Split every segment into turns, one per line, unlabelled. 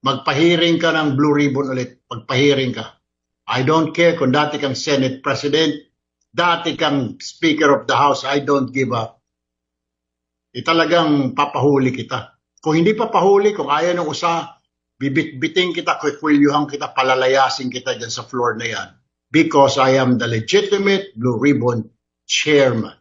Magpahiring ka ng Blue Ribbon ulit. Magpahiring ka. I don't care kung dati kang Senate President, dati kang Speaker of the House, I don't give up. Talagang papahuli kita. Kung hindi papahuli, kung ayaw ng usa, bibit-biting kita, kwikwelyuhan kita, palalayasin kita dyan sa floor na yan. Because I am the legitimate Blue Ribbon Chairman.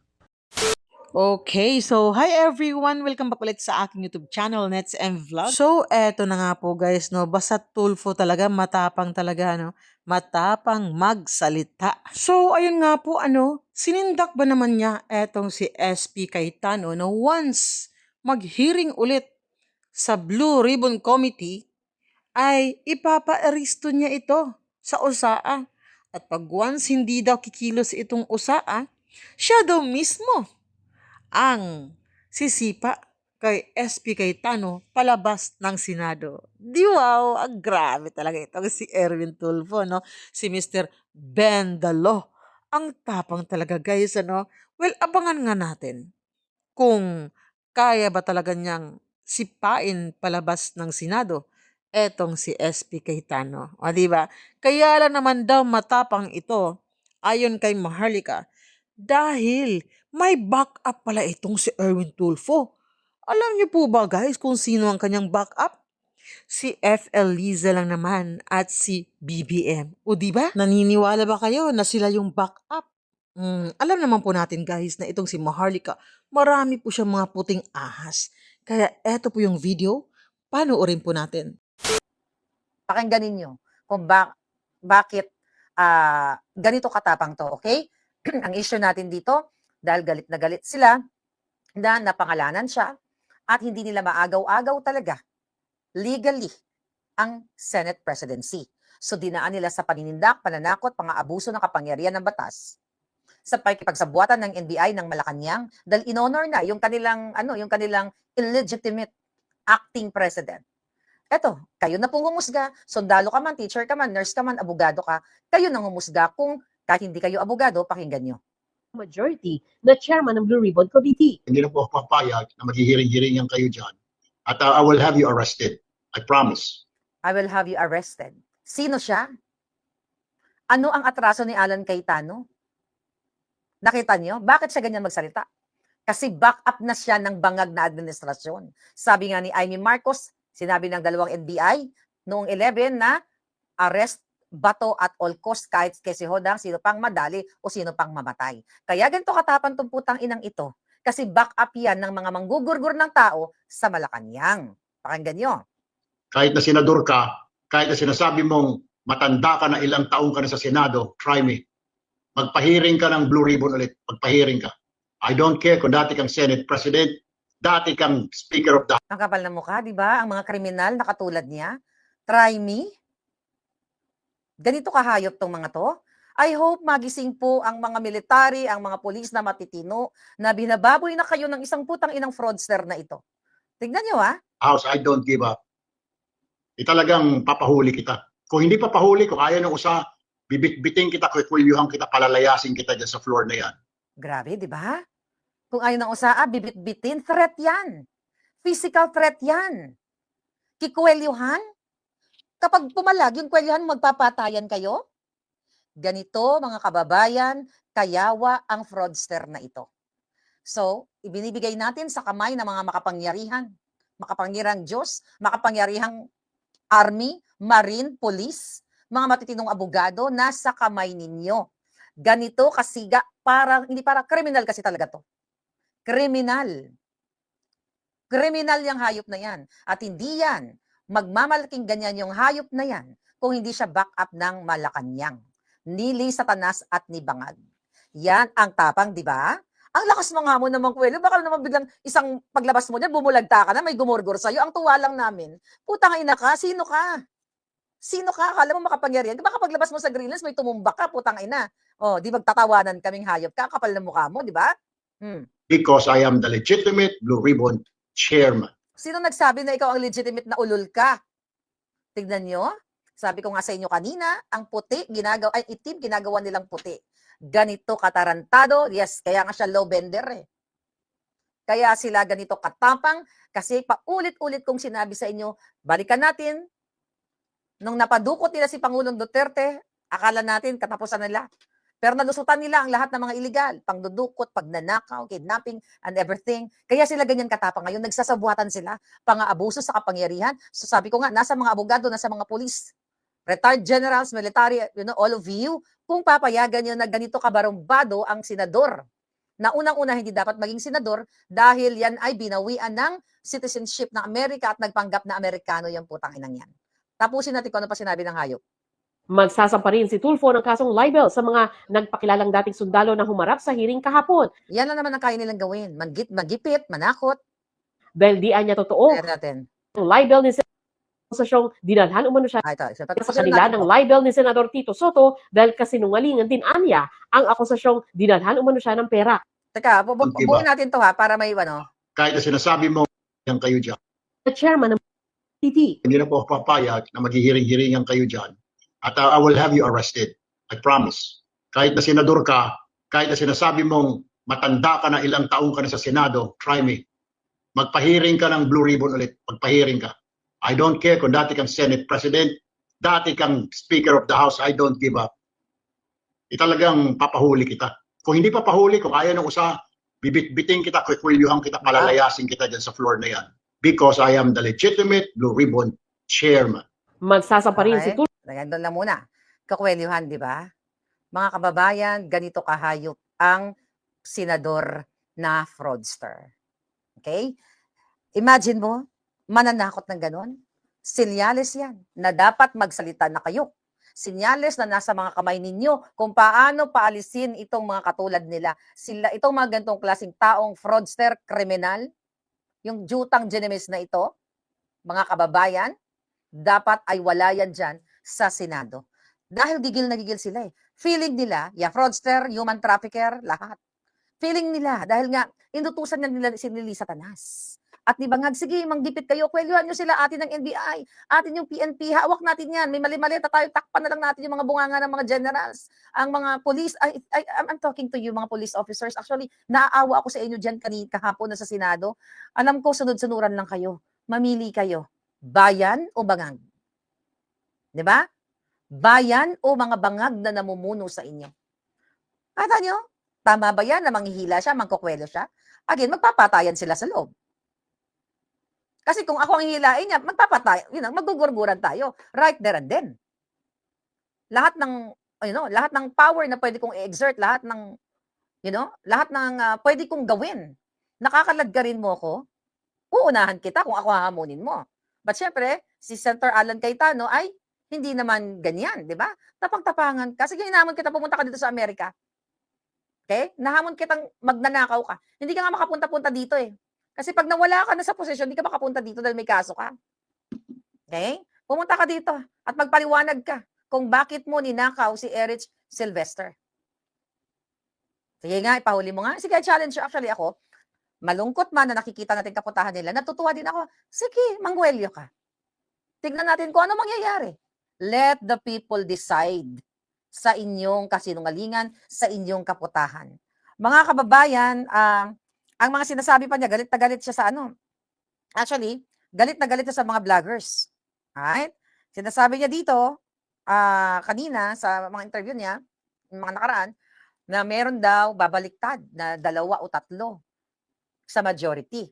Okay, so hi everyone! Welcome back ulit sa aking YouTube channel, Nets and Vlog. So, eto na nga po guys, no? Basta Tulfo talaga, matapang talaga, no? Matapang magsalita. So, ayun nga po, sinindak ba naman niya etong si SP Cayetano na once mag-hearing ulit sa Blue Ribbon Committee, ay ipapa-aristo niya ito sa USAA. At pag once hindi daw kikilos itong USAA, siya daw mismo ang sisipa kay SP Cayetano palabas ng Senado. Di wow, grabe talaga ito si Erwin Tulfo, no? Si Mr. Ben Dalo. Ang tapang talaga guys, ano? Well, abangan nga natin kung kaya ba talaga niyang sipain palabas ng Senado etong si SP Cayetano. O di ba? Kaya lang naman daw matapang ito ayon kay Maharlika dahil may backup pala itong si Erwin Tulfo. Alam niyo po ba guys kung sino ang kanyang backup? Si FL Liza lang naman at si BBM. O di ba? Naniniwala ba kayo na sila yung backup? Alam naman po natin guys na itong si Maharlika, marami po siyang mga puting ahas. Kaya eto po yung video, panoorin po natin.
Pakinggan ninyo kung bakit ganito katapang to, okay? Ang issue natin dito, dahil galit na galit sila na napangalanan siya at hindi nila maagaw-agaw talaga legally ang Senate presidency. So dinaan nila sa paninindak, pananakot, pang-aabuso ng kapangyarihan ng batas sa pakikipagsabuatan ng NBI ng Malacanang dahil inhonor na yung kanilang illegitimate acting president. Eto, kayo na pong humusga, sundalo ka man, teacher ka man, nurse ka man, abogado ka, kayo nang humusga kung kahit hindi kayo abogado, pakinggan nyo.
Majority na chairman ng Blue Ribbon Committee.
Hindi na po ako papayag na maghihiring-hiringan kayo dyan. At I will have you arrested. I promise.
I will have you arrested. Sino siya? Ano ang atraso ni Alan Cayetano? Nakita nyo? Bakit siya ganyan magsalita? Kasi back up na siya ng bangag na administrasyon. Sabi nga ni Amy Marcos, sinabi ng dalawang NBI noong 11 na arrest, bato at all cost kahit si Hodang, sino pang madali o sino pang mamatay. Kaya ganito katapang tong putang inang ito. Kasi back up yan ng mga manggugurgur ng tao sa Malacanang. Pakinggan nyo.
Kahit na senador ka, kahit na sinasabi mong matanda ka na ilang taong ka na sa Senado, try me. Magpahiring ka ng Blue Ribbon ulit. Magpahiring ka. I don't care kung dati kang Senate President, dati kang Speaker of the House.
Ang kapal na mukha, di ba? Ang mga kriminal na katulad niya. Try me. Ganito kahayop tong mga to. I hope magising po ang mga military, ang mga polis na matitino na binababoy na kayo ng isang putang inang fraudster na ito. Tignan nyo ha.
House, I don't give up. Talagang papahuli kita. Kung hindi papahuli, kung ayaw ng usa, bibit-biting kita, kwikwelyuhan kita, palalayasin kita dyan sa floor na yan.
Grabe, di ba? Kung ayaw ng usa, bibit-bitin, threat yan. Physical threat yan. Kikwelyuhan? Kapag pumalag yung kwelyuhan, magpapatayan kayo? Ganito, mga kababayan, kayawa ang fraudster na ito. So, ibinibigay natin sa kamay ng mga makapangyarihang Diyos, makapangyarihang army, marine, police, mga matitinong abogado, nasa kamay ninyo. Ganito kasiga, hindi para kriminal kasi talaga to. Kriminal. Kriminal yung hayop na yan. At hindi yan magmamalaking ganyan yung hayop na yan kung hindi siya back up ng Malacanang. Nili Satanas at ni Bangag. Yan ang tapang, di ba? Ang lakas mo nga mo naman, Kuwelo. Baka naman biglang isang paglabas mo dyan, bumulagta ka na, may gumurgur sa'yo. Ang tuwa lang namin. Putang ina ka, sino ka? Sino ka? Akala mo makapangyarihan? Baka paglabas mo sa Greenlands, may tumumbak ka, putang ina. O, di magtatawanan kaming hayop ka, kapal ng mukha mo, di ba?
Because I am the legitimate Blue Ribbon Chairman.
Sino nagsabi na ikaw ang legitimate na ulol ka? Tignan nyo. Sabi ko nga sa inyo kanina, ang puti, itim, ginagawa nilang puti. Ganito katarantado. Yes, kaya nga siya low bender eh. Kaya sila ganito katapang kasi paulit-ulit kong sinabi sa inyo, balikan natin Nung napadukot nila si Pangulong Duterte, akala natin katapusan nila. Pero nalusutan nila ang lahat ng mga illegal, pangdudukot, pagnanakaw, kidnapping, and everything. Kaya sila ganyan katapang ngayon, nagsasabuatan sila, pang-aabuso sa kapangyarihan. So sabi ko nga, nasa mga abogado, nasa mga pulis, retired generals, military, all of you, kung papayagan nyo na ganito kabarumbado ang senador, na unang-una hindi dapat maging senador dahil yan ay binawian ng citizenship ng Amerika at nagpanggap na Amerikano yung putang inang yan. Tapusin natin kung ano pa sinabi ng hayop.
Magsasampa rin si Tulfo ng kasong libel sa mga nagpakilalang dating sundalo na humarap sa hearing kahapon
Yan lang naman ang kaya nilang gawin. Magipit, manakot.
dahil di niya totoo
Kaya natin.
ang libel ni Senator dinalhan umano siya
Ito.
sa kanila ng libel ni Senador Tito Soto dahil kasinungalingan din anya ang akusasyong dinalhan umano siya ng pera.
Teka,
Magkiba.
buuin natin to ha, para may ano.
Kahit na sinasabi mo, yan kayo dyan.
The chairman ng PTT.
Hindi na po ako papayag na maghihiring-hiringan kayo dyan. At I will have you arrested. I promise. Kahit na senador ka, kahit na sinasabi mong matanda ka na, ilang taong ka na sa Senado, try me. Magpahiring ka ng Blue Ribbon ulit. Magpahiring ka. I don't care kung dati kang Senate President, dati kang Speaker of the House, I don't give up. Talagang papahuli kita. Kung hindi papahuli, kung ayaw ng usa, bibit-biting kita, kwikwiliuhan kita, palalayasin kita dyan sa floor na yan. Because I am the legitimate Blue Ribbon Chairman.
Magsasampa rin si
Okay? Doon lang muna. Kakwelyuhan, di ba? Mga kababayan, ganito kahayop ang senador na fraudster. Okay? Imagine mo, mananakot ng ganon. Sinyales yan na dapat magsalita na kayo. Sinyales na nasa mga kamay ninyo kung paano paalisin itong mga katulad nila. Itong mga ganitong klaseng taong fraudster, kriminal, yung jutang genemis na ito, mga kababayan, dapat ay wala yan dyan sa Senado. Dahil gigil na gigil sila eh. Feeling nila, fraudster, human trafficker, lahat. Feeling nila, dahil nga, inutusan nila si Satanas. At di bangag, sige, manggipit kayo, kwelyuhan nyo sila, atin ng NBI, atin yung PNP, hawak natin yan, may mali-mali, tayo, takpan na lang natin yung mga bunganga ng mga generals, ang mga police, I'm talking to you, mga police officers, actually, naaawa ako sa inyo dyan kahapon na sa Senado, alam ko, sunod-sunuran lang kayo, mamili kayo, bayan o bangag? Di ba? Bayan o mga bangag na namumuno sa inyo? Kata nyo, tama ba yan na manghihila siya, mangkukwelo siya? Again, magpapatayan sila sa loob. Kasi kung ako ang hihilain niya, magugurguran tayo. Right there and then. Lahat ng, lahat ng power na pwede kong i-exert, lahat ng, lahat ng pwede kong gawin. Nakakaladgarin mo ako, uunahan kita kung ako hahamunin mo. But syempre, si Senator Alan Cayetano ay hindi naman ganyan, di ba? Tapang-tapangan. Kasi hinamon kita, pumunta ka dito sa Amerika. Okay? Nahamon kitang magnanakaw ka. Hindi ka nga makapunta-punta dito eh. Kasi pag nawala ka na sa posisyon, hindi ka makapunta dito dahil may kaso ka. Okay? Pumunta ka dito at magpaliwanag ka kung bakit mo ninakaw si Erich Sylvester. Sige nga, ipahuli mo nga. Sige, challenge actually ako. Malungkot man na nakikita natin kaputahan nila, natutuwa din ako. Sige, mangwelyo ka. Tignan natin kung ano mangyayari. Let the people decide sa inyong kasinungalingan, sa inyong kaputahan. Mga kababayan, ang mga sinasabi pa niya, galit na galit siya sa ano. Actually, galit na galit siya sa mga vloggers. Alright? Sinasabi niya dito, kanina sa mga interview niya, mga nakaraan, na meron daw babaliktad na 2 o 3 sa majority.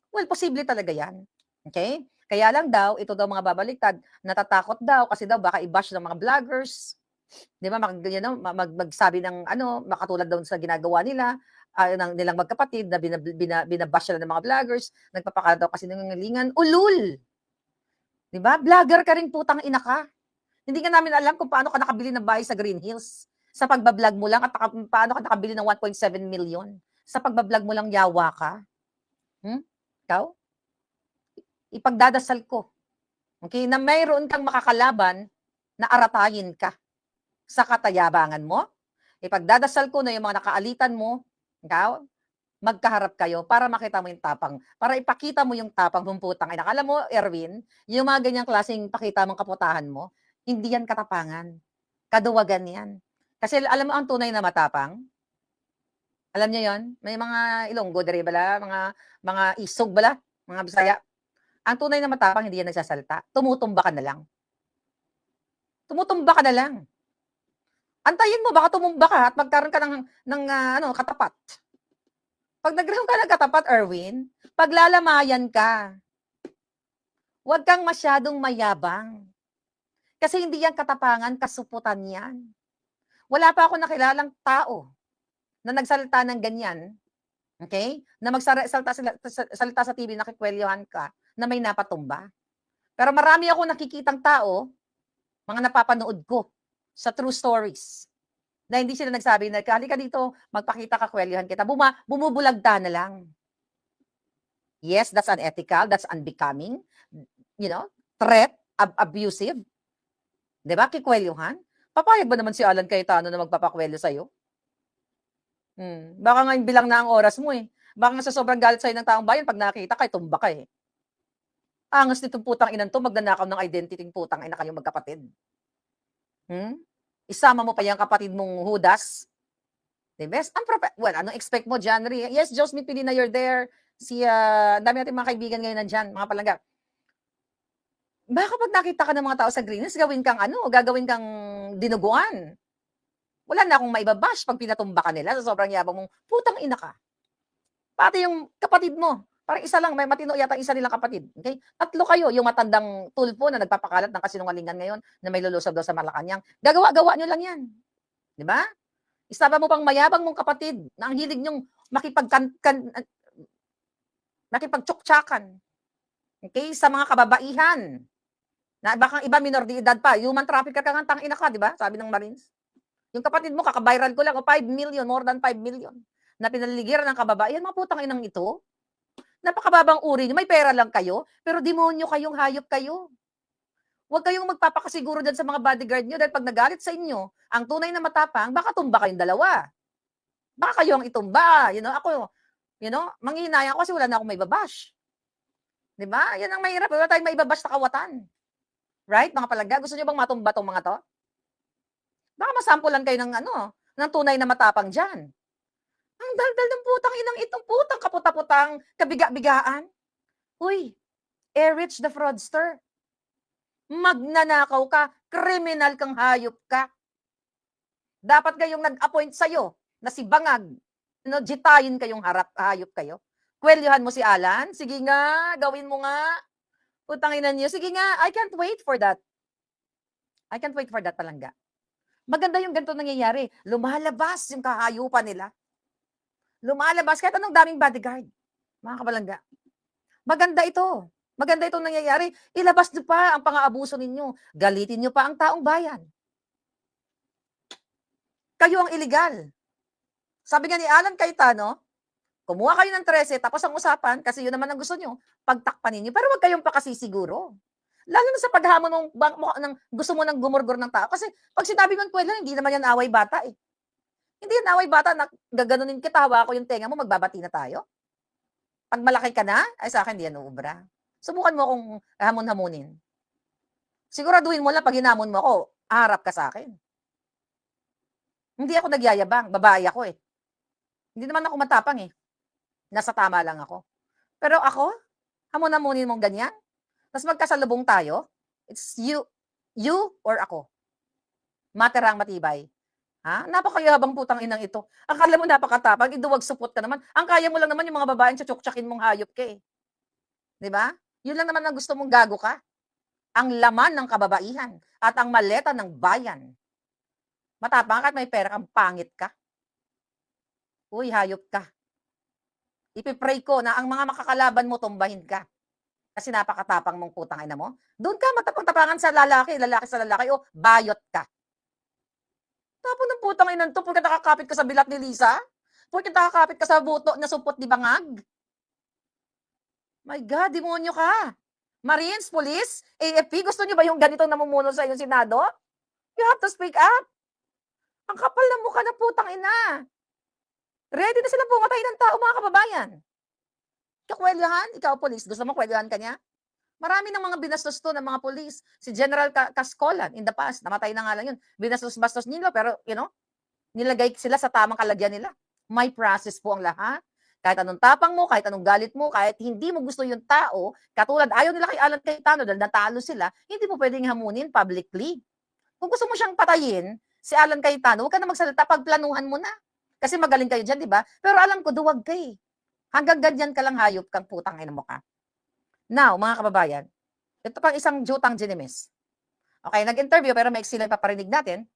Well, posible talaga yan. Okay? Kaya lang daw, ito daw mga babaliktad, natatakot daw kasi daw baka i-bash ng mga vloggers. Di ba? Magsabi ng makatulad daw sa ginagawa nila, nilang magkapatid na binabash sila ng mga vloggers, nagpapakala daw kasi ng ngalingan, ulul! Di ba? Vlogger ka rin, putang ina ka. Hindi ka namin alam kung paano ka nakabili ng bahay sa Green Hills. Sa pagbablog mo lang at paano ka nakabili ng 1.7 million. Sa pagbablog mo lang yawa ka. Ikaw? Ipagdadasal ko. Okay? Na mayroon kang makakalaban na aratayin ka sa katayabangan mo. Ipagdadasal ko na yung mga nakaalitan mo, ikaw, magkaharap kayo para makita mo yung tapang. Para ipakita mo yung tapang mong putang. Ay, nakala mo, Erwin, yung mga ganyang klaseng pakita mong kaputahan mo, hindi yan katapangan. Kaduwagan yan. Kasi alam mo ang tunay na matapang? Alam niyo yon? May mga Ilonggo, dere bala, mga Isog bala, mga Bisaya. Ang tunay na matapang, hindi yan nagsasalita. Tumutumba ka na lang. Tumutumba ka na lang. Antayin mo, baka tumumba ka at magkaroon ka ng katapat. Pag nagkaroon ka ng katapat, Erwin, paglalamayan ka. Huwag kang masyadong mayabang. Kasi hindi yan katapangan, kasuputan yan. Wala pa ako nakilalang tao na nagsalita ng ganyan, okay? Na salita sa TV, nakikwelyohan ka, na may napatumba. Pero marami ako nakikitang tao, mga napapanood ko, sa true stories, na hindi sila nagsabi na, halika dito, magpakita ka, kwelyohan kita. Bumubulagta na lang. Yes, that's unethical, that's unbecoming, threat, abusive. Diba, kikwelyohan? Papayag ba naman si Alan Cayetano na magpapakwelyo sa'yo? Baka nga bilang na ang oras mo eh. Baka nga sa sobrang galit sa'yo ng taong bayan, pag nakita ka, tumba ka eh. Angas nitong putang inan to, magnanakaw ng identity ng putang ina kayong magkapatid. Isama mo pa yung kapatid mong Judas. Diba? Anong expect mo, Janry? Yes, Josmith Pilina, you're there. Dami natin mga kaibigan ngayon nandyan, mga palangga. Baka pag nakita ka ng mga tao sa Green Hills, gagawin kang dinuguan. Wala na akong maibabash pag pinatumba ka nila sa sobrang yabang mong, putang ina ka. Pati yung kapatid mo, parang isa lang, may matino yata isa nilang kapatid. Okay? 3 kayo, yung matandang tulpo na nagpapakalat ng kasinungalingan ngayon na may lulusog daw sa Malacanang. Gagawa-gawa nyo lang yan. Di ba? Isama mo pang mayabang mong kapatid na ang hilig nyong makipagtsuktsakan. Okay? Sa mga kababaihan. Na baka iba minor de edad pa. Human trafficker ka nga, tangina ka, di ba? Sabi ng Marines. Yung kapatid mo, kaka-viral ko lang, 5 million, more than 5 million, na pinaliligiran ng kababaihan, mga putang inang ito. Napakababang uri nyo, may pera lang kayo, pero demonyo kayong, hayop kayo. Huwag kayong magpapakasiguro dyan sa mga bodyguard nyo, dahil pag nagalit sa inyo, ang tunay na matapang, baka tumba kayong dalawa. Baka kayo ang itumba. Manghihinayang ako kasi wala na akong may babash. Diba? Yan ang mahirap. Wala tayong may babash na kawatan. Right, mga palangga? Gusto nyo bang matumba tong mga to? Baka masampulan kayo ng tunay na matapang dyan. Ang daldal ng putang inang itong putang kaputa-putang kabiga-bigaan. Uy, Erich the fraudster. Magnanakaw ka, kriminal kang hayop ka. Dapat kayong nag-appoint sa'yo na si Bangag. Jitayin kayong hayop kayo. Kwelyohan mo si Alan? Sige nga, gawin mo nga. Putangin niyo. Sige nga, I can't wait for that. I can't wait for that, palangga. Maganda yung ganito nangyayari. Lumalabas yung kahayupan nila. Lumalabas kahit anong daming bodyguard. Mga kabalangga. Maganda ito. Maganda itong nangyayari. Ilabas niyo pa ang pang-aabuso ninyo. Galitin niyo pa ang taong bayan. Kayo ang illegal. Sabi nga ni Alan Cayetano, kumuha kayo ng 13, tapos ang usapan, kasi yun naman ang gusto nyo, pagtakpan ninyo. Pero wag kayong pakasisiguro. Lalo na sa paghamon ng gusto mo ng gumurgur ng tao. Kasi pag sinabi mo kwela, hindi naman yan away bata eh. Hindi yan away bata na gaganunin kita, hawa ko yung tenga mo, magbabati na tayo. Pag malaki ka na, ay sa akin hindi yan uubra. Subukan mo akong hamon-hamunin. Siguraduhin mo lang pag hinamon mo ako, harap ka sa akin. Hindi ako nagyayabang, babae ako eh. Hindi naman ako matapang eh. Nasa tama lang ako. Pero ako, hamon-hamunin mong ganyan. Tapos magkasalubong tayo, it's you or ako. Materang matibay. Napakayabang putang inang ito. Akala mo napakatapang, iduwag supot ka naman. Ang kaya mo lang naman yung mga babaeng tsutsuksakin mong hayop ka eh. Diba? Yun lang naman ang gusto mong gago ka. Ang laman ng kababaihan at ang maleta ng bayan. Matapang ka at may pera kang pangit ka. Uy, hayop ka. Ipipray ko na ang mga makakalaban mo tumbahin ka. Kasi napakatapang mong putang ina mo. Doon ka magtapang-tapangan sa lalaki sa lalaki, o bayot ka. Tapos ng putang ina to, porque nakakapit ka sa bilat ni Lisa? Porque nakakapit ka sa buto na supot ni Bangag? My God, demonyo ka. Marines, Police, AFP, gusto niyo ba yung ganitong namumuno sa inyong Senado? You have to speak up. Ang kapal ng mukha ng putang ina. Ready na silang pumatay ng tao, mga kababayan. Kakwelyahan, ikaw police, gusto mo kwelyahan ka niya? Marami ng mga binastos to ng mga police. Si General Cascolan in the past, namatay na nga lang yun. Binastos-bastos nila, pero nilagay sila sa tamang kalagyan nila. May process po ang lahat. Kahit anong tapang mo, kahit anong galit mo, kahit hindi mo gusto yung tao, katulad ayaw nila kay Alan Cayetano dahil natalo sila, hindi mo pwedeng hamunin publicly. Kung gusto mo siyang patayin, si Alan Cayetano, huwag ka na magsalita, pagplanuhan mo na. Kasi magaling kayo dyan, di ba? Pero alam ko, duwag ka eh. Hanggang ganyan ka lang hayop kang putang ina mo ka. Now, mga kababayan, ito pang isang jutang ginimis. Okay, nag-interview pero maiksi lang paparinig natin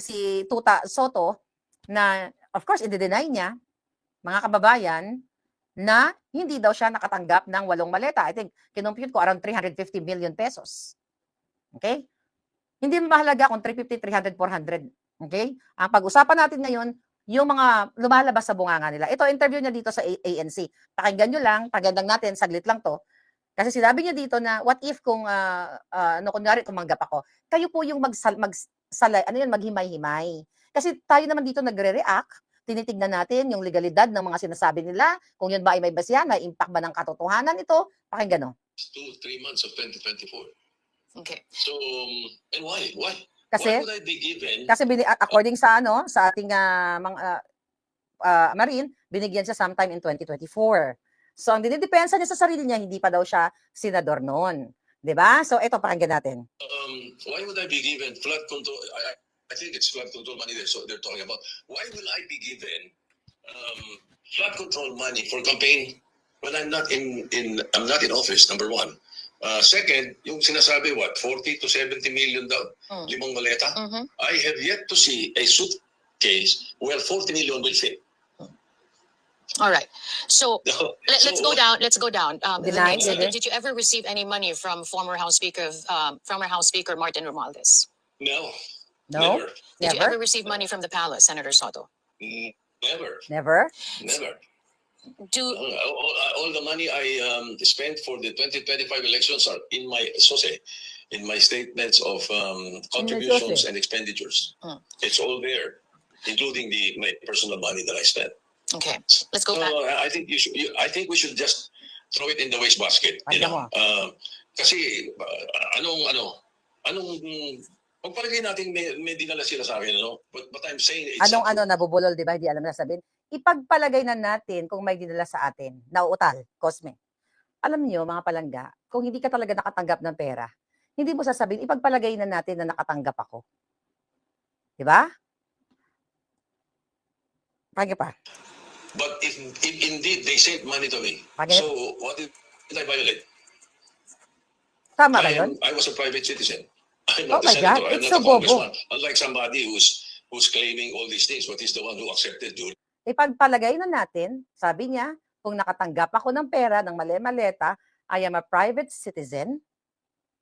si Tuta Soto na of course i-deny niya, mga kababayan, na hindi daw siya nakatanggap ng 8 maleta. I think kinumpute ko around 350 million pesos. Okay? Hindi mahalaga kung 350, 300, 400. Okay? Ang pag-usapan natin ngayon, yung mga lumalabas sa bunganga nila. Ito, interview niya dito sa ANC. Pakinggan nyo lang, pagandang natin, saglit lang to. Kasi sinabi niya dito na, what if kung, kunyari, tumanggap ako, kayo po yung maghimay-himay. Kasi tayo naman dito nagre-react, tinitignan natin yung legalidad ng mga sinasabi nila, kung yun ba ay may basihan, may impact ba ng katotohanan ito, pakinggan no.
2-3 months of 2024.
Okay.
So, and why? Why?
Kasi,
Why would I be given?
kasi according sa sa ating Marine, binigyan siya sometime in 2024. So, ang dinidepensa niya sa sarili niya, hindi pa daw siya senador noon. 'Di ba? So, ito pakinggan natin.
Why would I be given flood control? I think it's flood control money they're talking about. Why will I be given flood control money for campaign when I'm not in office? Number one. Second, yung sinasabi 40 to 70 million daw, 5 maleta. I have yet to see a suitcase where 40 million will fit.
All right. So let's go down. Let's go down.
Deny,
Did you ever receive any money from former House Speaker Martin Romualdez?
No.
No?
Never.
Did you
Never?
ever receive money from the palace, Senator Soto?
Never.
Never?
Never.
Do
All the money I spent for the 2025 elections are in my statements of contributions and expenditures. It's all there, including my personal money that I spent.
okay. Let's go back.
I think I think we should just throw it in the wastebasket.
Ano mo?
Kasi anong pagpalagay natin may dinala sila sa akin, ano? But I'm saying it's
Anong nabubulol, di ba? Hindi alam na sabihin. Ipagpalagay na natin kung may dinala sa atin. Nauutal, Cosme. Alam niyo, mga palangga, kung hindi ka talaga nakatanggap ng pera, hindi mo sasabihin, ipagpalagay na natin na nakatanggap ako. Di ba? Pakinggan pa.
But if indeed they sent money to me,
Bakit?
so what did I violate?
Tama ba yun?
I was a private citizen. I'm
Oh
not a
my God,
senator. I'm
it's
not
so
a congressman.
bobo.
Unlike somebody who's claiming all these things, but he's the one who accepted during
Ipagpalagay na natin, sabi niya, kung nakatanggap ako ng pera ng mali-maleta, I am a private citizen,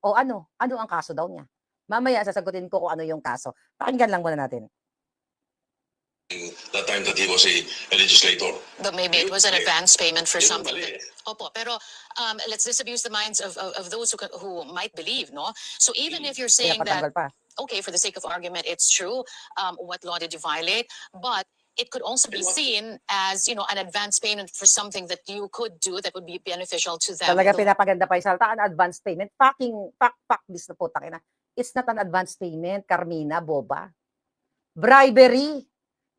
o ano ang kaso daw niya? Mamaya sasagutin ko kung ano yung kaso. Pakinggan lang muna natin.
the time that he was a legislator.
But maybe it was an advance payment for
Yun
something.
mali.
Opo, pero let's disabuse the minds of those who might believe, no? So even if you're saying that,
Pinapatanggal pa.
okay, for the sake of argument, it's true, what law did you violate? But it could also be seen as, an advance payment for something that you could do that would be beneficial to them.
Talaga
Though-
pinapaganda pa yung salta, an advance payment. Fuck this na puta kina. It's not an advance payment, Carmina, boba. Bribery.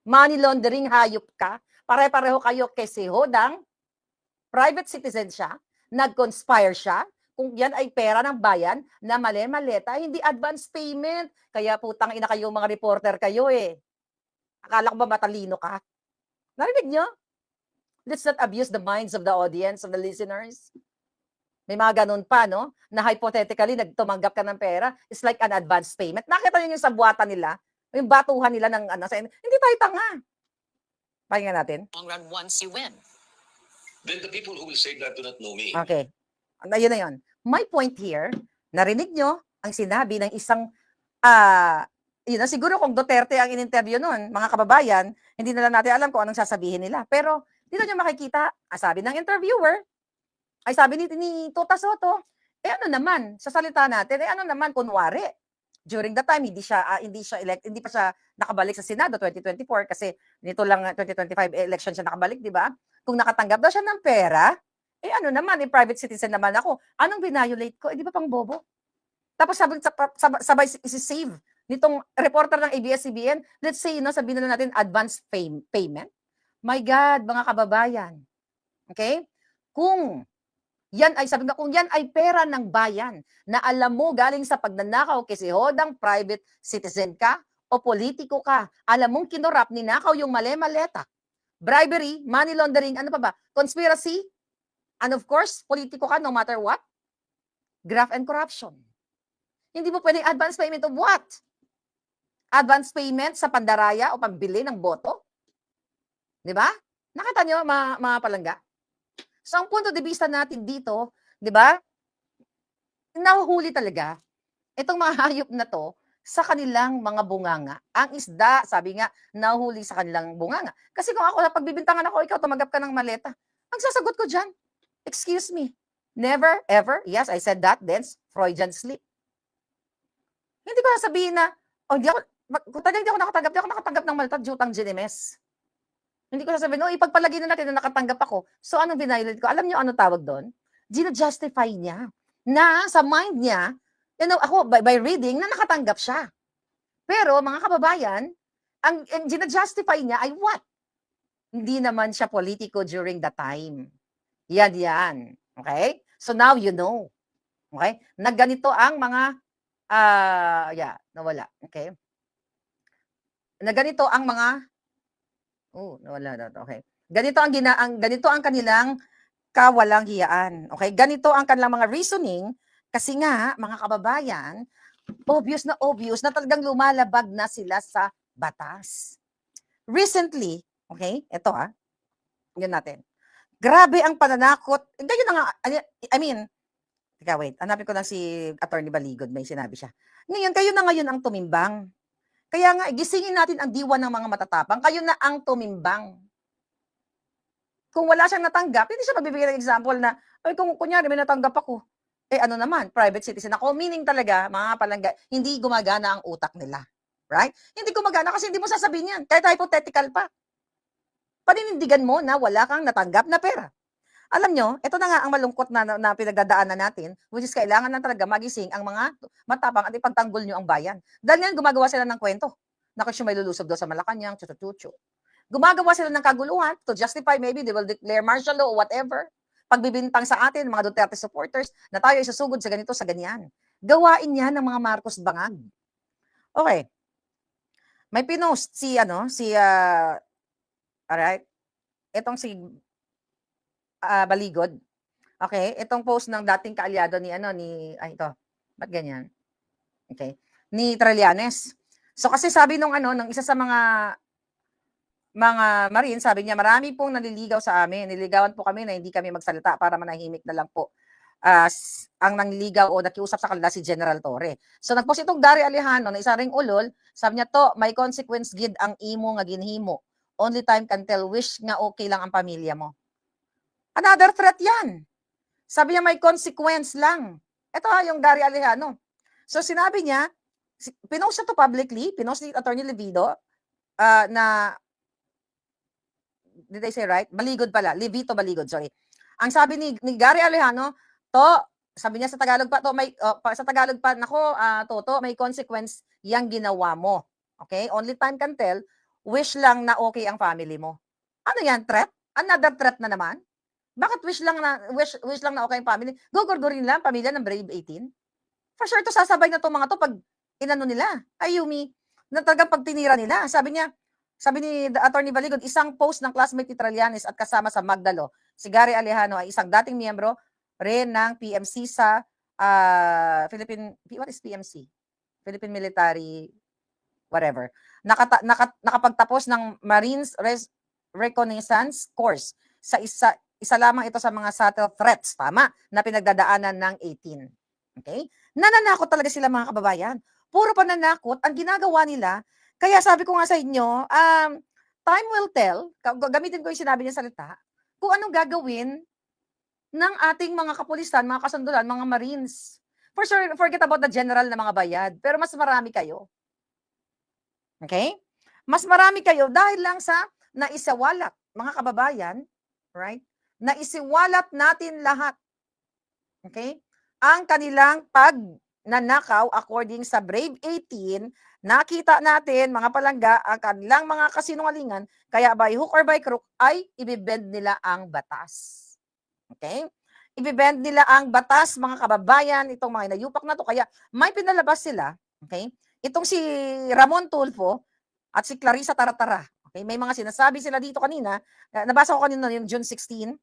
Money laundering, hayop ka. Pare-pareho kayo kasi hodang private citizen siya, nag-conspire siya, kung yan ay pera ng bayan na mali-maleta, hindi advance payment. Kaya putang ina kayo mga reporter kayo eh. Akala ko ba matalino ka? Narinig nyo? Let's not abuse the minds of the audience, of the listeners. May mga ganun pa, no? Na hypothetically, nagtumanggap ka ng pera, it's like an advance payment. Nakita nyo yung sa buwatan nila, yung batuhan nila ng hindi tayo tanga. Pakinggan natin.
long run once you win.
Then the people who will say that do not know me.
Okay. Ayun na yun. My point here, narinig nyo ang sinabi ng isang, yun na siguro kung Duterte ang in-interview nun, mga kababayan, hindi na lang natin alam kung anong sasabihin nila. Pero, dito nyo makikita, sabi ng interviewer, ay sabi ni Tuta Soto, ano naman, sa salita natin, ano naman, kunwari, during that time, hindi pa siya nakabalik sa Senado 2024 kasi nito lang 2025 election siya nakabalik, di ba? Kung nakatanggap daw siya ng pera, ano naman, private citizen naman ako. Anong violate ko? Di ba pang bobo? Tapos sabay isi-save nitong reporter ng ABS-CBN, let's say, sabihin na natin advance payment. My God, mga kababayan. Okay? Kung Yan ay, sabi nga, kung yan ay pera ng bayan na alam mo galing sa pagnanakaw kasi hodang private citizen ka o politiko ka, alam mong kinurap, ninakaw yung mali-maleta, bribery, money laundering, ano pa ba, conspiracy, and of course, politiko ka no matter what, graft and corruption. Hindi mo pwedeng advance payment of what? Advance payment sa pandaraya o pambili ng boto? Di ba? Nakita nyo, mga palangga? So, ang punto de vista natin dito, di ba, nahuhuli talaga itong mga hayop na to sa kanilang mga bunganga. Ang isda, sabi nga, nahuhuli sa kanilang bunganga. Kasi kung ako, pagbibintangan ako, ikaw, tumaggap ka ng maleta, ang sasagot ko dyan, excuse me, never, ever, yes, I said that, then Freudian slip. Hindi ko sabihin na, hindi ako, kung talagang hindi ako nakatanggap ng maleta, jutang ginemes. Hindi ko sasabihin, ipagpalagay na natin na nakatanggap ako. So, anong binayolate ko? Alam niyo ano tawag doon? Gina-justify niya. Na sa mind niya, ako, by reading, na nakatanggap siya. Pero, mga kababayan, ang gina-justify niya ay what? Hindi naman siya politiko during the time. Yan. Okay? So, now you know. Okay? Nagganito ang mga, nawala. Okay? Nagganito ang mga, nawala na. Okay. Ganito ang kanilang kawalang hiyaan. Okay? Ganito ang kanilang mga reasoning kasi nga, mga kababayan, obvious na talagang lumalabag na sila sa batas. Recently, okay, ito yun natin. Grabe ang pananakot. Ganyan na nga, teka wait, hanapin ko lang si Attorney Baligod, may sinabi siya. Ngayon, kayo na ngayon ang tumimbang. Kaya nga, gisingin natin ang diwa ng mga matatapang. Kayo na ang tumimbang. Kung wala siyang natanggap, hindi siya magbibigay ng example na, kung kunyari may natanggap ako, ano naman, private citizen ako. Meaning talaga, mga palangga, hindi gumagana ang utak nila. Right? Hindi gumagana kasi hindi mo sasabihin yan. Kahit hypothetical pa. Paninindigan mo na wala kang natanggap na pera. Alam nyo, ito na nga ang malungkot na pinagdadaanan natin, which is kailangan na talaga magising ang mga matapang at ipagtanggol nyo ang bayan. Dahil ngayon, gumagawa sila ng kwento. Na kasi may lulusob daw sa Malacanang, chuchuchuchu. Gumagawa sila ng kaguluhan to justify, maybe they will declare martial law or whatever. Pagbibintang sa atin, mga Duterte supporters, na tayo isusugod sa ganito, sa ganyan. Gawain yan ng mga Marcos Bangag. Okay. May pinost alright, itong si Baligod. Okay, itong post ng dating kaalyado ito. Ba't ganyan? Okay. Ni Trillanes. So kasi sabi nung isa sa mga Marine, sabi niya, marami pong naliligaw sa amin. Nililigawan po kami na hindi kami magsalita para manahimik na lang po. Ang nangliligaw o nakiusap sa kanila si General Torre. So nagpost itong Gary Alejano na isa ring ulol, sabi niya to, may consequence gid ang imo nga ginhimo. Only time can tell, wish nga okay lang ang pamilya mo. Another threat yan. Sabi niya may consequence lang. Ito yung Gary Alejano. So sinabi niya, pinost siya to publicly, pinost ni Attorney Levido, na, did I say right? Baligod pala, Levito Baligod, sorry. Ang sabi ni Gary Alejano, sabi niya sa Tagalog pa, sa Tagalog pa, Toto, may consequence yang ginawa mo. Okay? Only time can tell, wish lang na okay ang family mo. Ano yan, threat? Another threat na naman? Bakit wish lang na okay ang family? Gugurgurin lang pamilya ng Brave 18? For sure to sasabay na to mga to pag inano nila. Ayumi, na talagang pag tinira nila. Sabi ni Attorney Baligod, isang post ng classmate ni Trillanes at kasama sa Magdalo, si Gary Alejano ay isang dating miyembro rin ng PMC sa what is PMC? Philippine Military whatever. Nakapagtapos ng Marines Reconnaissance Course sa isa lamang ito sa mga subtle threats, tama, na pinagdadaanan ng 18. Okay? Nananakot talaga sila mga kababayan. Puro pananakot ang ginagawa nila. Kaya sabi ko nga sa inyo, time will tell, gamitin ko yung sinabi niya salita, kung anong gagawin ng ating mga kapulisan, mga kasundulan, mga Marines. For sure, forget about the general na mga bayad, pero mas marami kayo. Okay? Mas marami kayo dahil lang sa naisawalat, mga kababayan, right? Naisiwalat natin lahat. Okay? Ang kanilang pagnanakaw according sa Brave 18, nakita natin, mga palangga, ang kanilang mga kasinungalingan, kaya by hook or by crook ay ibibend nila ang batas. Okay? ibibend nila ang batas, mga kababayan, itong mga inayupak na to. Kaya may pinalabas sila, okay? Itong si Ramon Tulfo at si Clarissa Taratara. Okay? May mga sinasabi sila dito kanina. Nabasa ko kanina yung June 16.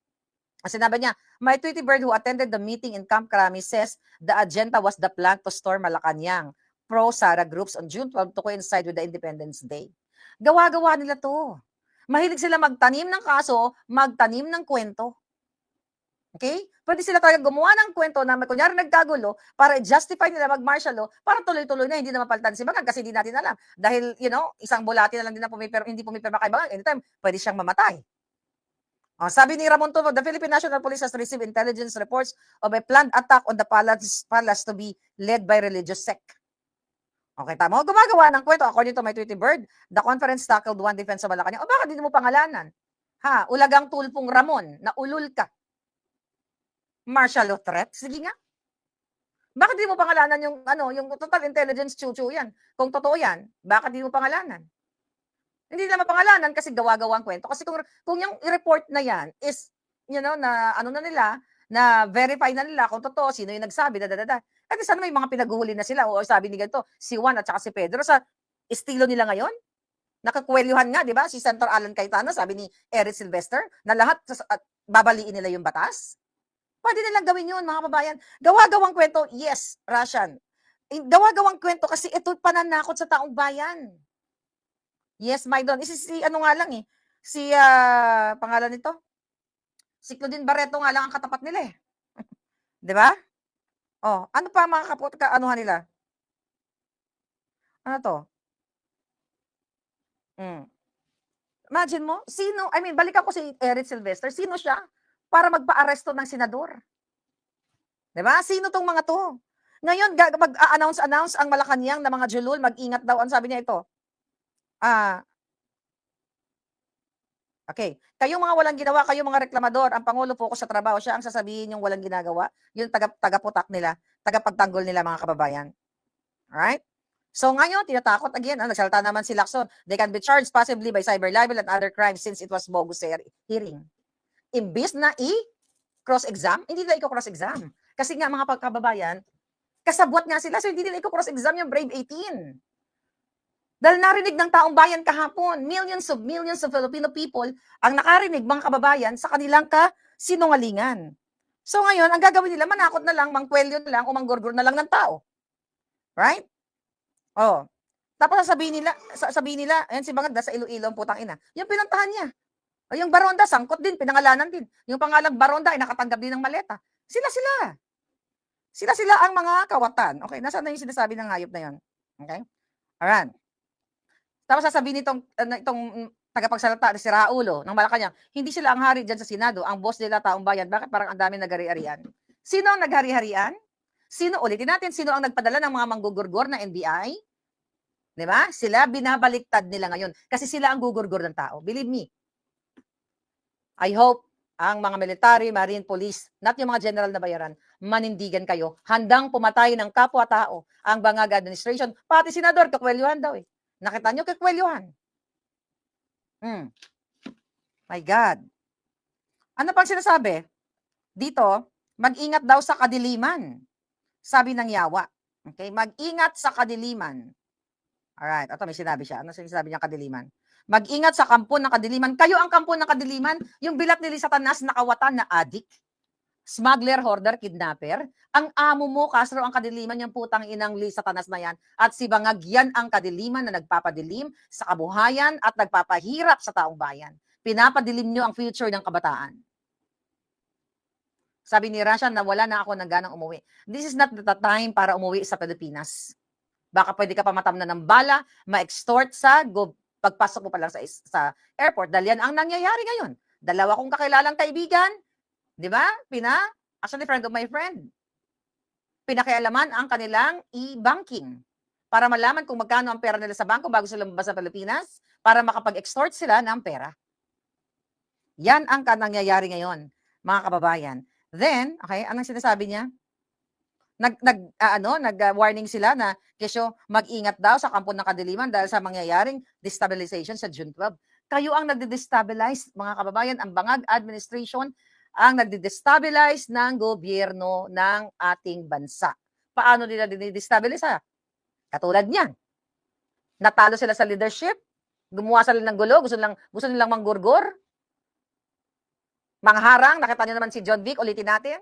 Sinabi niya, my Tweety Bird who attended the meeting in Camp Crami says the agenda was the plan to storm Malacanang. Pro-Sara groups on June 12 to coincide with the Independence Day. Gawa-gawa nila to. Mahilig sila magtanim ng kaso, magtanim ng kwento. Okay? Pwede sila talaga gumawa ng kwento na may kunyari nagkagulo para i-justify nila mag-martial law para tuloy-tuloy na hindi na mapalitan si Bagan kasi hindi natin alam. Dahil, isang bulati na lang din na hindi pumipirma kay Bagan, anytime pwede siyang mamatay. Sabi ni Ramon Tulfo, the Philippine National Police has received intelligence reports of a planned attack on the palace to be led by religious sect. Okay, tama. Gumagawa ng kwento. According to my Tweety Bird, the conference tackled one defense sa Malacanang. Bakit hindi mo pangalanan? Ulagang Tulfong Ramon, na ulul ka. Martial law threat? Sige nga. Bakit di mo pangalanan yung total intelligence chuchu yan? Kung totoo yan, bakit di mo pangalanan? Hindi nila mapangalanan kasi gawa-gawang kwento. Kasi kung yung i-report na yan is, na na verify na nila kung totoo, sino yung nagsabi, At sana may mga pinaguhuli na sila. O sabi ni ganito, si Juan at saka si Pedro sa estilo nila ngayon. Nakakwelyuhan nga, di ba? Si Senator Alan Cayetano, sabi ni Eric Sylvester, na lahat babaliin nila yung batas. Pwede nilang gawin yun, mga kababayan. Gawa-gawang kwento, yes, Russian. Gawa-gawang kwento kasi ito pananakot sa taong bayan. Yes, Maidon. Pangalan nito? Si Claudine Barreto nga lang ang katapat nila eh. Di ba? Ano pa mga anuhan nila? Ano to? Imagine mo, balik ako si Eric Sylvester, sino siya para magpa-aresto ng senador? Di ba? Sino tong mga to? Ngayon, mag-announce ang Malacanang na mga julul, mag-ingat daw. Ang sabi niya ito, okay, kayong mga walang ginawa, kayong mga reklamador, ang Pangulo focus sa trabaho, siya ang sasabihin yung walang ginagawa, yung tagaputak nila, tagapagtanggol nila mga kababayan. Alright? So ngayon, tinatakot again, nagsalita naman si Lacson, they can be charged possibly by cyber libel and other crimes since it was bogus hearing. Imbis na cross-exam, hindi nila i-cross-exam. Kasi nga mga pagkababayan, kasabwat nga sila, so hindi nila i-cross-exam yung Brave 18. Dahil narinig ng taong bayan kahapon, millions of Filipino people ang nakarinig, mga kababayan, sa kanilang kasinungalingan. So ngayon, ang gagawin nila, manakot na lang, mangkwelyo na lang, o manggurgur na lang ng tao. Right? Tapos sasabihin nila, ayan si Bangag, sa Iloilo ang putang ina. Yung pinantahan niya. O yung Baronda, sangkot din, pinangalanan din. Yung pangalang Baronda ay nakatanggap din ng maleta. Sila ang mga kawatan. Okay, nasaan na yung sinasabi ng hayop na yon? Okay? Alright. Tapos sasabihin itong tagapagsalita si Raulo ng Malacanang, hindi sila ang hari dyan sa Senado, ang boss nila taong bayan. Bakit parang ang dami naghari-harian? Sino ang naghari-harian? Ulitin natin, sino ang nagpadala ng mga manggugurgor na NBI? Di ba? Sila, binabaliktad nila ngayon. Kasi sila ang gugurgor ng tao. Believe me. I hope ang mga military, marine, police, not yung mga general na bayaran, manindigan kayo. Handang pumatay ng kapwa-tao ang Bangag administration. Pati senador, kakwelyuhan daw eh. Nakita nyo kakwelyuhan. My God. Ano pang sinasabi? Dito, mag-ingat daw sa kadiliman. Sabi ng yawa. Okay, mag-ingat sa kadiliman. Alright, ito may sinabi siya. Ano sinabi niya kadiliman? Mag-ingat sa kampo ng kadiliman. Kayo ang kampo ng kadiliman, yung bilat ni Satanas nakawatan na adik, smuggler, hoarder, kidnapper. Ang amo mo, Castro, ang kadiliman, yung putang inang Satanas na yan. At si Bangag, yan ang kadiliman na nagpapadilim sa kabuhayan at nagpapahirap sa taong bayan. Pinapadilim nyo ang future ng kabataan. Sabi ni Rasha na wala na ako ng ganang umuwi. This is not the time para umuwi sa Pilipinas. Baka pwede ka pa matamnan ng bala, ma-extort pagpasok mo pa lang sa airport. Dahil yan ang nangyayari ngayon. Dalawa kong kakilalang kaibigan, di ba? Actually, friend of my friend. Pinakialaman ang kanilang e-banking para malaman kung magkano ang pera nila sa bangko bago sila lumabas sa Pilipinas para makapag-extort sila ng pera. Yan ang nangyayari ngayon, mga kababayan. Then, okay, anong sinasabi niya? Nag-warning sila na kesyo mag-ingat daw sa kampo ng kadiliman dahil sa mangyayaring destabilization sa June 12. Kayo ang nagde-destabilize, mga kababayan, ang Bangag administration ang nagde-destabilize ng gobyerno ng ating bansa. Paano nila dinidestabilize? Katulad niyan, natalo sila sa leadership, gumawa sila ng gulo, gusto nilang manggurgur, mangharang, nakita niyo naman si John Vic, ulitin natin.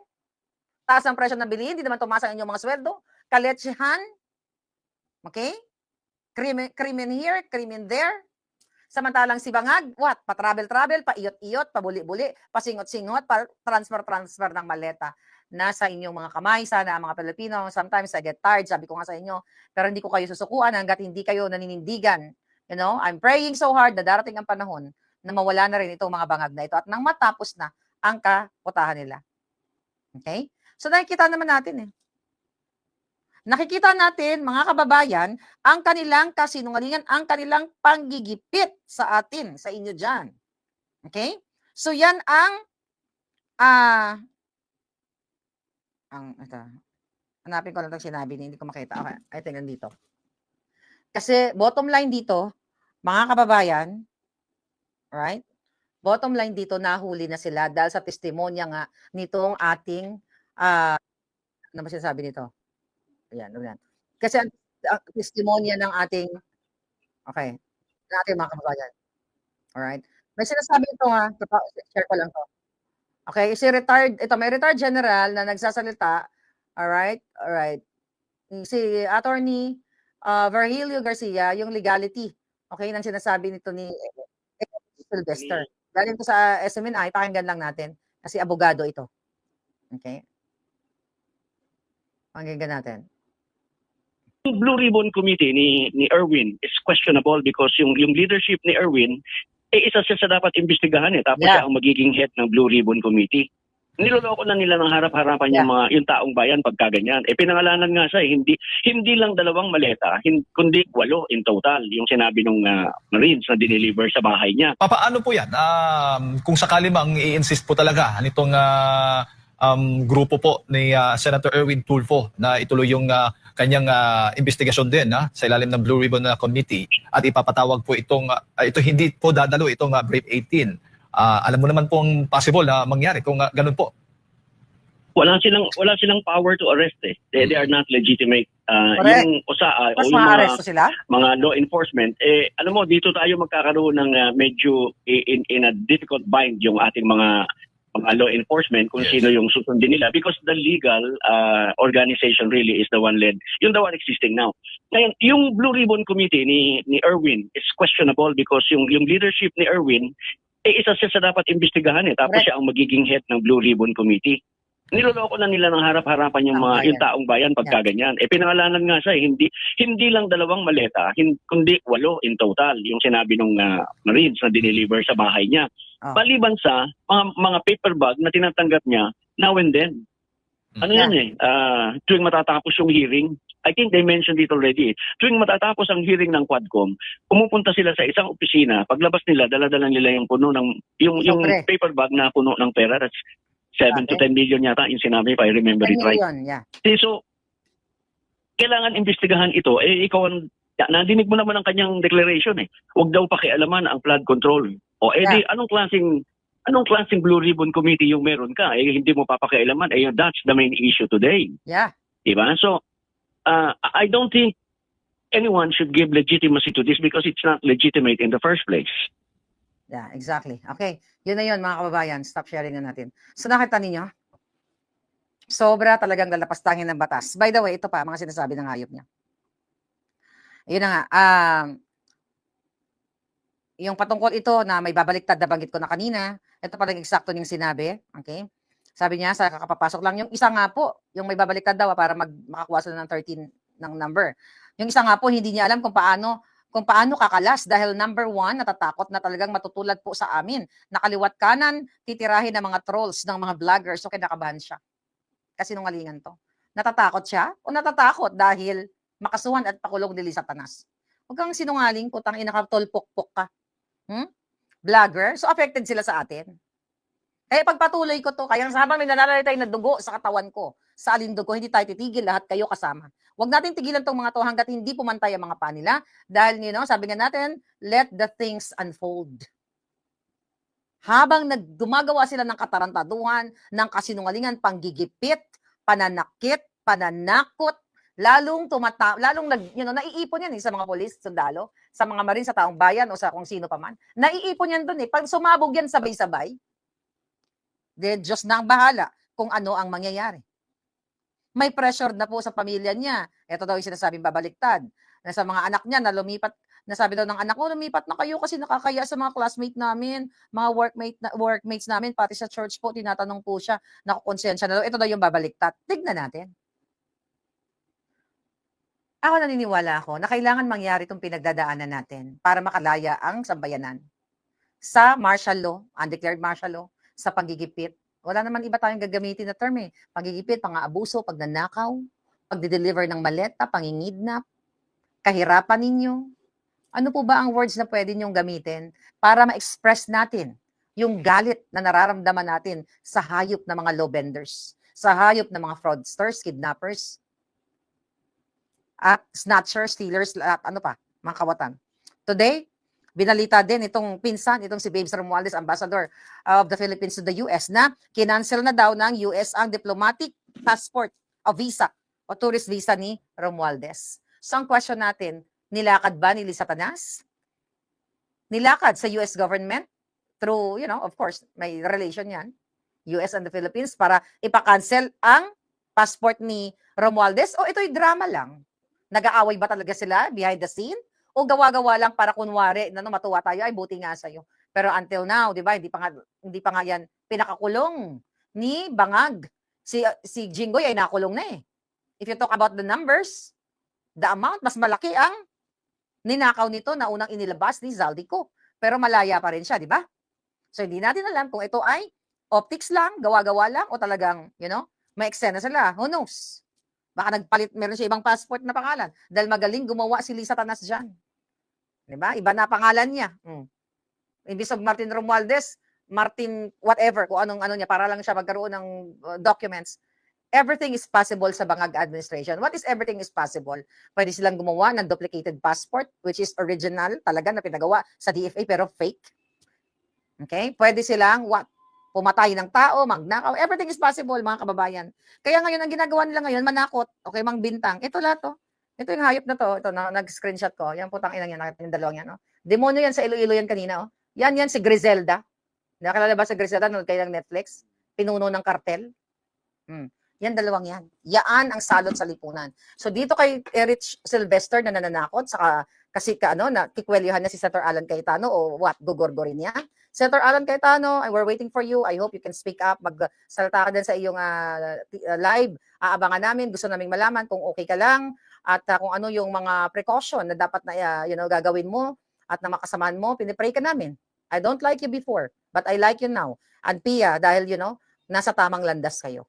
Taas ang presyo ng bilihin, hindi naman tumasa ang inyong mga sweldo. Kaletsihan, okay? Krimen here, krimen there. Samantalang si Bangag, what? Pa-travel-travel, pa-iyot-iyot, pabuli-buli, pasingot-singot, pa-transfer ng maleta. Nasa inyong mga kamay, sana ang mga Pilipino. Sometimes I get tired, sabi ko nga sa inyo, pero hindi ko kayo susukuan hanggat hindi kayo naninindigan. You know, I'm praying so hard na darating ang panahon na mawala na rin itong mga bangag na ito at nang matapos na ang kaputahan nila. Okay? So nakikita naman natin Nakikita natin, mga kababayan, ang kanilang kasinungalingan, ang kanilang panggigipit sa atin, sa inyo dyan. Okay? So yan ang ito. Hanapin ko lang itong sinabi niya, hindi ko makita. Okay, I think nandito. Kasi bottom line dito, mga kababayan, right? Bottom line dito, nahuli na sila dahil sa testimonya nga nitong ating, ano ba sinasabi nito? Ayan. Kasi ang testimonya ng ating, okay, ng ating mga kababayan. Alright? May sinasabi ito share ko lang to. Okay, may retired general na nagsasalita, alright? Si Attorney Virgilio Garcia, yung legality, okay, nang sinasabi nito ni Sylvester. Galing ko sa SMNI, pakinggan lang natin, kasi abogado ito. Okay? Pakinggan natin.
Yung Blue Ribbon Committee ni Erwin is questionable because yung leadership ni Erwin, isa siya sa dapat imbestigahan tapos siya ang magiging head ng Blue Ribbon Committee. Niloloko na nila ng harap-harapan yung taong bayan pagkaganyan. Pinangalanan nga siya, hindi lang 2 maleta, kundi 8 in total yung sinabi ng Marines na dineliver sa bahay niya.
Paano po yan? Kung sakali mang i-insist po talaga nitong grupo po ni Senator Erwin Tulfo na ituloy yung kanyang investigasyon din sa ilalim ng Blue Ribbon Committee at ipapatawag po ito hindi po dadalo itong Brave 18. Alam mo naman pong possible na mangyari kung ganun po.
Wala silang power to arrest They are not legitimate. Yung OSA o yung mga law enforcement, alam mo, dito tayo magkakaroon ng medyo in a difficult bind yung ating mga law enforcement kung sino yung susundin nila because the legal organization really is the one existing now. Ngayon, yung Blue Ribbon Committee ni Erwin is questionable because yung leadership ni Erwin, isa siya sa dapat imbestigahan tapos siya ang magiging head ng Blue Ribbon Committee. Niloloko na nila ng harap-harapan yung taong bayan pagkaganyan. Pinangalanan nga siya, hindi lang 2 maleta, kundi 8 in total yung sinabi ng Marines na dineliver sa bahay niya. Maliban sa mga paper bag na tinatanggap niya now and then. Ano yan tuwing matatapos yung hearing, I think they mentioned it already. Tuwing matatapos ang hearing ng Quadcom, pumupunta sila sa isang opisina, paglabas nila, dala-dala nila yung puno ng yung paper bag na puno ng pera. That's 7 to 10 million yata yung sinabi, if I remember it right. So, kailangan imbestigahan ito. Ikaw nadinig mo naman ang kanyang declaration Huwag daw pakialaman ang flood control. Di anong klaseng Blue Ribbon Committee yung meron ka? Hindi mo papakialaman. That's the main issue today.
Yeah.
Diba? So, I don't think anyone should give legitimacy to this because it's not legitimate in the first place.
Yeah, exactly. Okay. Yun na yun, mga kababayan. Stop sharing na natin. So, nakita ninyo? Sobra talagang lalapastangin ng batas. By the way, ito pa, mga sinasabi ng hayop niya. Yun na nga. Yung patungkol ito na may babaliktad na banggit ko na kanina, ito palang eksakto niyang sinabi. Okay? Sabi niya, sa kakapapasok lang. Yung isa nga po, yung may babaliktad daw para makakuha sila ng 13 ng number. Yung isa nga po, hindi niya alam kung paano kakalas dahil number 1, natatakot na talagang matutulad po sa amin. Nakaliwat kanan, titirahin ng mga trolls, ng mga vloggers, so kinakabahan siya. Kasi nungalingan to. Natatakot siya o natatakot dahil makasuhan at pakulong nila Satanas? Huwag kang sinungaling, putang ina ka, tolpok-pok ka. Vlogger, so affected sila sa atin. Kaya pagpatuloy ko to, kaya habang may nananalaytay na dugo sa katawan ko, sa alindog ko, hindi tayo titigil, lahat kayo kasama. Huwag natin tigilan tong mga to hanggat hindi pumantay ang mga panila. Dahil, sabi nga natin, let the things unfold. Habang gumagawa sila ng katarantaduhan, ng kasinungalingan, panggigipit, pananakit, pananakot, lalong naiipon yan sa mga polis, sundalo, sa mga marin, sa taong bayan o sa kung sino pa man. Naiipon yan doon eh. Pag sumabog yan sabay-sabay, then Diyos na ang bahala kung ano ang mangyayari. May pressure na po sa pamilya niya. Ito daw yung sinasabing babaliktad. Na sa mga anak niya na lumipat, nasabi daw ng anak ko, lumipat na kayo kasi nakakaya sa mga classmate namin, mga workmates namin, pati sa church po, tinatanong po siya, nakukonsensya na daw. Ito daw yung babaliktad. Tignan natin. Ako naniniwala ako na kailangan mangyari itong pinagdadaanan natin para makalaya ang sambayanan. Sa martial law, undeclared martial law, sa panggigipit, wala naman iba tayong gagamitin na term eh. Panggigipit, pang-aabuso, pagnanakaw, pagde-deliver ng maleta, pangingidnap, kahirapan ninyo. Ano po ba ang words na pwede niyong gamitin para ma-express natin yung galit na nararamdaman natin sa hayop na mga law benders, sa hayop na mga fraudsters, kidnappers, at snatchers, stealers, at ano pa, mga kawatan. Today, binalita din itong pinsan, itong si Babes Romualdez, Ambassador of the Philippines to the US, na kinancel na daw ng US ang diplomatic passport o visa o tourist visa ni Romualdez. So ang question natin, nilakad ba ni Satanas? Nilakad sa US government through, of course, may relation yan, US and the Philippines, para ipakancel ang passport ni Romualdez? O ito'y drama lang? Nag-aaway ba talaga sila behind the scene? O gawa-gawa lang para kunwari na matuwa tayo, ay buti nga sa'yo. Pero until now, di ba, hindi pa nga yan pinakakulong ni Bangag. Si Jinggoy ay nakulong na eh. If you talk about the numbers, the amount, mas malaki ang ninakaw nito na unang inilabas ni Zaldico. Pero malaya pa rin siya, di ba? So hindi natin alam kung ito ay optics lang, gawa-gawa lang, o talagang, may eksena sila. Who knows? Baka nagpalit, meron siya ibang passport na pangalan. Dahil magaling gumawa si Satanas dyan. Diba? Iba na pangalan niya. Imbis of Martin Romualdez, Martin whatever, kung anong niya, para lang siya magkaroon ng documents. Everything is possible sa Bangag administration. What is everything is possible? Pwede silang gumawa ng duplicated passport, which is original talaga na pinagawa sa DFA pero fake. Okay? Pwede silang pumatay ng tao, magnakaw. Everything is possible, mga kababayan. Kaya ngayon, ang ginagawa nila ngayon, manakot. Okay, Mang Bintang. Ito lahat to. Ito yung hayop na to. Ito, nag-screenshot ko. Yan putang inang yan. Nakita yung dalawang yan. No? Demonyo yan sa Iloilo yan kanina. Oh. Yan si Griselda. Nakilala ba sa Griselda? Nanood kayo ng Netflix? Pinuno ng kartel. Yan dalawang yan. Yaan ang salot sa lipunan. So dito kay Erich Sylvester na nananakot, kasi na kikwelyohan na si Senator Alan Cayetano o gugorgorin niya. Senator Alan Cayetano, we're waiting for you. I hope you can speak up. Magsalita ka din sa iyong live. Aabangan namin. Gusto naming malaman kung okay ka lang at kung ano yung mga precaution na dapat na gagawin mo at na makasamaan mo. Pinipray ka namin. I don't like you before, but I like you now. And Pia, dahil nasa tamang landas kayo.